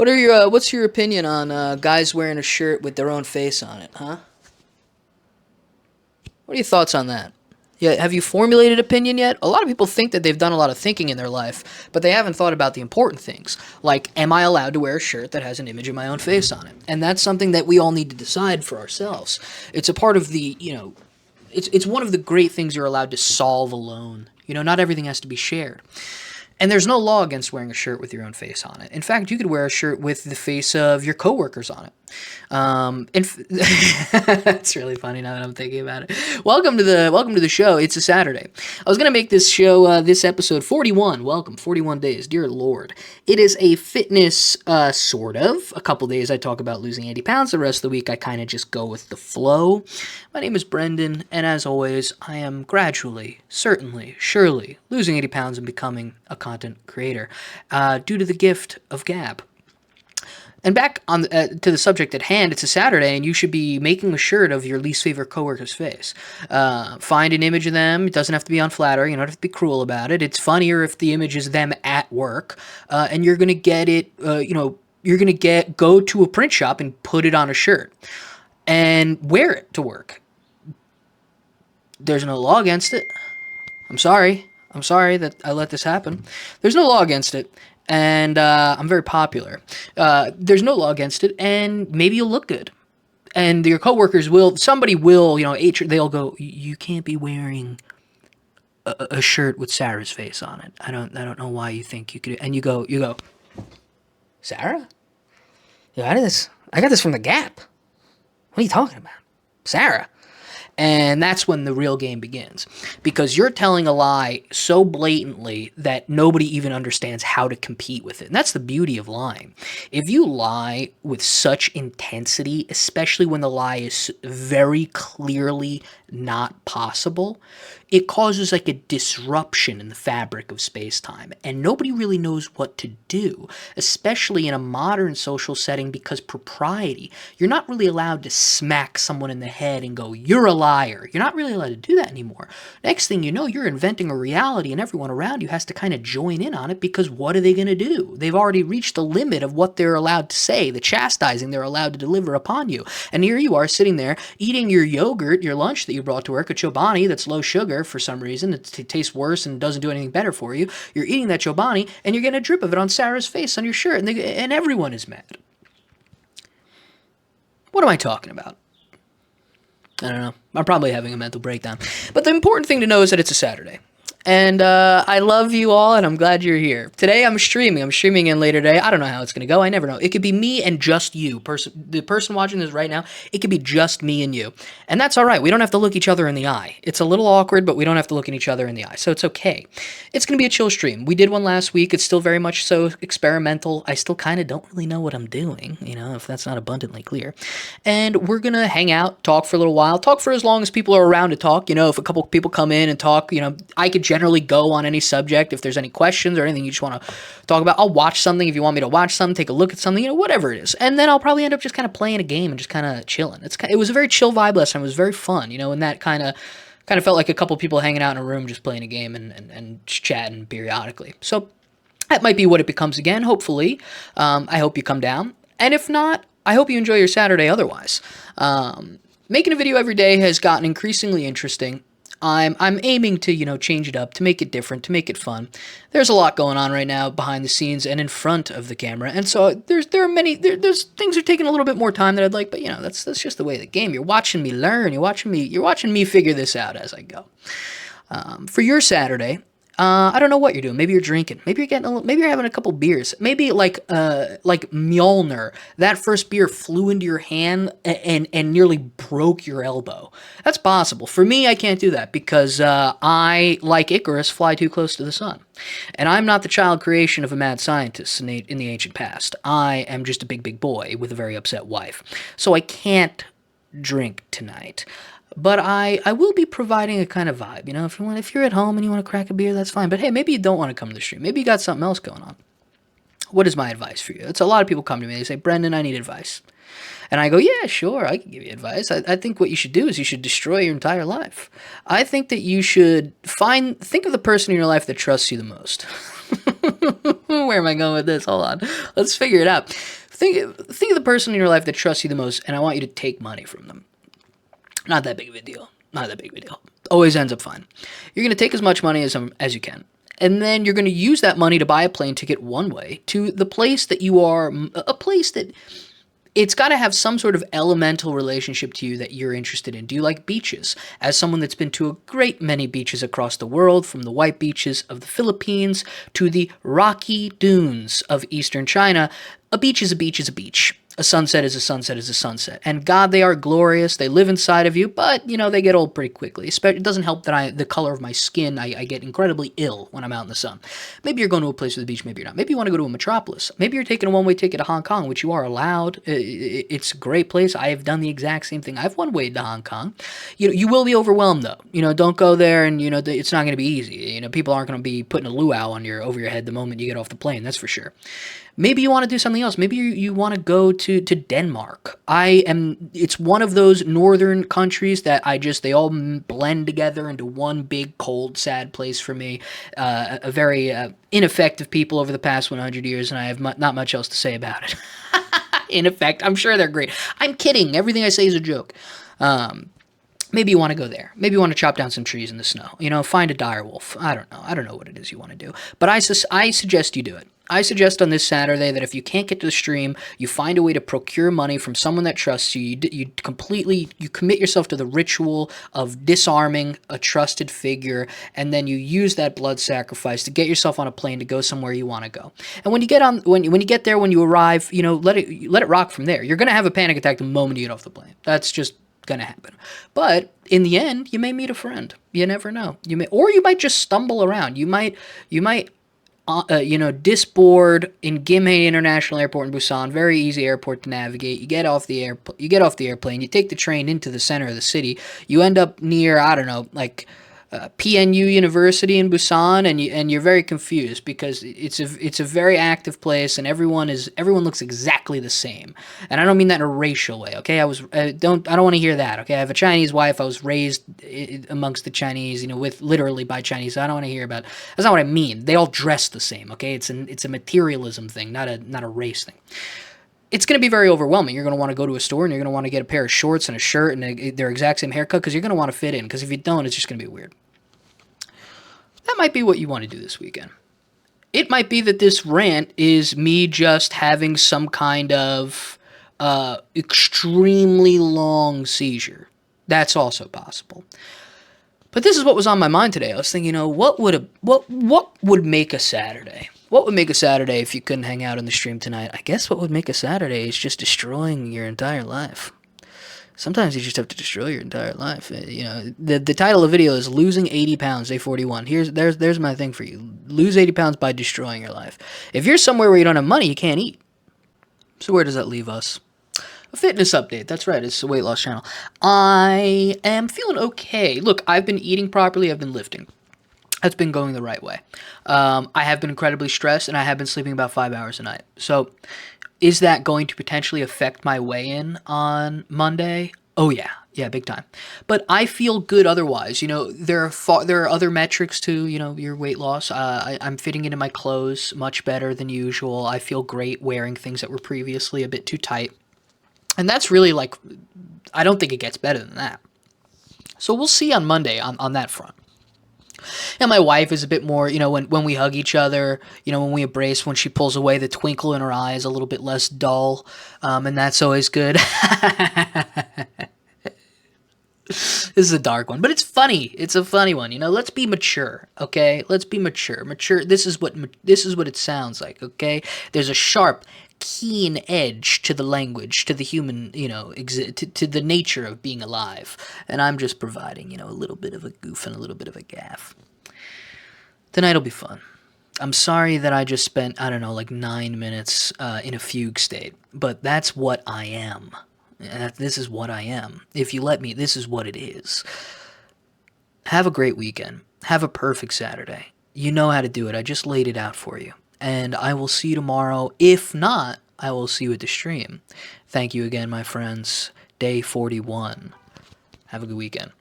What's your opinion on guys wearing a shirt with their own face on it, huh? What are your thoughts on that? Yeah, have you formulated opinion yet? A lot of people think that they've done a lot of thinking in their life, but they haven't thought about the important things. Like, am I allowed to wear a shirt that has an image of my own face on it? And that's something that we all need to decide for ourselves. It's a part of it's one of the great things you're allowed to solve alone. Not everything has to be shared. And there's no law against wearing a shirt with your own face on it. In fact, you could wear a shirt with the face of your coworkers on it. It's really funny now that I'm thinking about it. Welcome to the show. It's a Saturday. I was gonna make this show, this episode 41. Welcome, 41 days, dear Lord. It is a fitness, sort of. A couple days I talk about losing 80 pounds. The rest of the week I kind of just go with the flow. My name is Brendan, and as always, I am gradually, certainly, surely losing 80 pounds and becoming a content creator, due to the gift of Gab. And back on to the subject at hand, it's a Saturday, and you should be making a shirt of your least favorite coworker's face. Find an image of them. It doesn't have to be unflattering. You don't have to be cruel about it. It's funnier if the image is them at work, and you're gonna get it. You're gonna go to a print shop and put it on a shirt and wear it to work. There's no law against it. I'm sorry. I'm sorry that I let this happen. There's no law against it. And I'm very popular. There's no law against it, and maybe you'll look good. And your coworkers somebody will, they'll go, you can't be wearing a shirt with Sarah's face on it. I don't know why you think you could. And you go, Sarah? Yeah, I got this from the Gap. What are you talking about? Sarah. And that's when the real game begins. Because you're telling a lie so blatantly that nobody even understands how to compete with it. And that's the beauty of lying. If you lie with such intensity, especially when the lie is very clearly not possible, it causes like a disruption in the fabric of space-time, and nobody really knows what to do, especially in a modern social setting, because propriety, you're not really allowed to smack someone in the head and go, you're a liar. You're not really allowed to do that anymore. Next thing you know, you're inventing a reality, and everyone around you has to kind of join in on it, because what are they going to do? They've already reached the limit of what they're allowed to say, the chastising they're allowed to deliver upon you. And here you are sitting there eating your yogurt, your lunch that you brought to work, a Chobani that's low sugar for some reason. It tastes worse and doesn't do anything better for you. You're eating that Chobani, and you're getting a drip of it on Sarah's face on your shirt, and everyone is mad. What am I talking about? I don't know. I'm probably having a mental breakdown. But the important thing to know is that it's a Saturday. And I love you all, and I'm glad you're here. Today I'm streaming. I'm streaming in later today. I don't know how it's going to go. I never know. It could be me and just you. The person watching this right now, it could be just me and you. And that's all right. We don't have to look each other in the eye. It's a little awkward, but we don't have to look at each other in the eye. So it's okay. It's going to be a chill stream. We did one last week. It's still very much so experimental. I still kind of don't really know what I'm doing, if that's not abundantly clear. And we're going to hang out, talk for a little while, talk for as long as people are around to talk. If a couple people come in and talk, I could generally go on any subject. If there's any questions or anything you just want to talk about, I'll watch something. If you want me to watch something, take a look at something, whatever it is. And then I'll probably end up just kind of playing a game and just kind of chilling. It was a very chill vibe last time. It was very fun, and that kind of felt like a couple people hanging out in a room just playing a game and chatting periodically. So that might be what it becomes again, hopefully. I hope you come down. And if not, I hope you enjoy your Saturday otherwise. Making a video every day has gotten increasingly interesting. I'm aiming to, change it up, to make it different, to make it fun. There's a lot going on right now behind the scenes and in front of the camera, and so there's things are taking a little bit more time than I'd like, but that's just the way of the game. You're watching me learn. You're watching me figure this out as I go. For your Saturday, I don't know what you're doing. Maybe you're drinking. Maybe you're having a couple beers. Maybe like Mjolnir, that first beer flew into your hand and nearly broke your elbow. That's possible. For me, I can't do that because I, like Icarus, fly too close to the sun. And I'm not the child creation of a mad scientist in the ancient past. I am just a big boy with a very upset wife. So I can't drink tonight. But I will be providing a kind of vibe, if you're at home and you want to crack a beer, that's fine. But hey, maybe you don't want to come to the stream. Maybe you got something else going on. What is my advice for you? It's a lot of people come to me, they say, Brendan, I need advice. And I go, yeah, sure, I can give you advice. I think what you should do is you should destroy your entire life. I think that you should think of the person in your life that trusts you the most. Where am I going with this? Hold on. Let's figure it out. Think of the person in your life that trusts you the most, and I want you to take money from them. Not that big of a deal. Not that big of a deal. Always ends up fine. You're going to take as much money as you can. And then you're going to use that money to buy a plane ticket one way to the place that you are, a place that it's got to have some sort of elemental relationship to you that you're interested in. Do you like beaches? As someone that's been to a great many beaches across the world, from the white beaches of the Philippines to the rocky dunes of eastern China, a beach is a beach is a beach. A sunset is a sunset is a sunset. And God, they are glorious. They live inside of you, but, they get old pretty quickly. It doesn't help that the color of my skin, I get incredibly ill when I'm out in the sun. Maybe you're going to a place with a beach, maybe you're not. Maybe you want to go to a metropolis. Maybe you're taking a one-way ticket to Hong Kong, which you are allowed. It's a great place. I have done the exact same thing. I've one-wayed to Hong Kong. You will be overwhelmed, though. Don't go there and, it's not going to be easy. People aren't going to be putting a luau over your head the moment you get off the plane, that's for sure. Maybe you want to do something else. Maybe you want to go to Denmark. It's one of those northern countries that they all blend together into one big, cold, sad place for me. A very ineffective people over the past 100 years, and I have not much else to say about it. In effect, I'm sure they're great. I'm kidding. Everything I say is a joke. Maybe you want to go there. Maybe you want to chop down some trees in the snow. Find a dire wolf. I don't know. I don't know what it is you want to do. But I suggest you do it. I suggest on this Saturday that if you can't get to the stream, you find a way to procure money from someone that trusts you. You commit yourself to the ritual of disarming a trusted figure, and then you use that blood sacrifice to get yourself on a plane to go somewhere you want to go. And when you get there, when you arrive, let it rock from there. You're gonna have a panic attack the moment you get off the plane. That's just gonna happen. But in the end, you may meet a friend. You never know. You might just stumble around. You might disboard in Gimhae International Airport in Busan. Very easy airport to navigate. You get off the airplane. You take the train into the center of the city. You end up near, I don't know, like PNU University in Busan, and you're very confused because it's a very active place, and everyone looks exactly the same. And I don't mean that in a racial way, okay? I don't want to hear that, okay? I have a Chinese wife. I was raised amongst the Chinese, literally by Chinese. So I don't want to hear about. That's not what I mean. They all dress the same, okay? It's a materialism thing, not a race thing. It's going to be very overwhelming. You're going to want to go to a store, and you're going to want to get a pair of shorts and a shirt and their exact same haircut because you're going to want to fit in. Because if you don't, it's just going to be weird. That might be what you want to do this weekend. It might be that this rant is me just having some kind of extremely long seizure. That's also possible. But this is what was on my mind today. I was thinking, what would make a Saturday? What would make a Saturday if you couldn't hang out on the stream tonight? I guess what would make a Saturday is just destroying your entire life. Sometimes you just have to destroy your entire life. The title of the video is Losing 80 Pounds, Day 41. There's my thing for you. Lose 80 pounds by destroying your life. If you're somewhere where you don't have money, you can't eat. So where does that leave us? A fitness update. That's right. It's a weight loss channel. I am feeling okay. Look, I've been eating properly. I've been lifting. That's been going the right way. I have been incredibly stressed, and I have been sleeping about 5 hours a night. So is that going to potentially affect my weigh-in on Monday? Oh, yeah. Yeah, big time. But I feel good otherwise. There are other metrics to, your weight loss. I'm fitting into my clothes much better than usual. I feel great wearing things that were previously a bit too tight. And that's really I don't think it gets better than that. So we'll see on Monday on that front. And my wife is a bit more, when we hug each other, when we embrace, when she pulls away, the twinkle in her eye is a little bit less dull. And that's always good. This is a dark one, but it's funny. It's a funny one. Let's be mature, okay? Let's be mature. Mature. This is what it sounds like, okay? There's a sharp, keen edge to the language, to the human, to the nature of being alive. And I'm just providing, a little bit of a goof and a little bit of a gaff. Tonight'll be fun. I'm sorry that I just spent, 9 minutes in a fugue state, but that's what I am. This is what I am. If you let me, this is what it is. Have a great weekend. Have a perfect Saturday. You know how to do it. I just laid it out for you. And I will see you tomorrow. If not, I will see you at the stream. Thank you again, my friends. Day 41. Have a good weekend.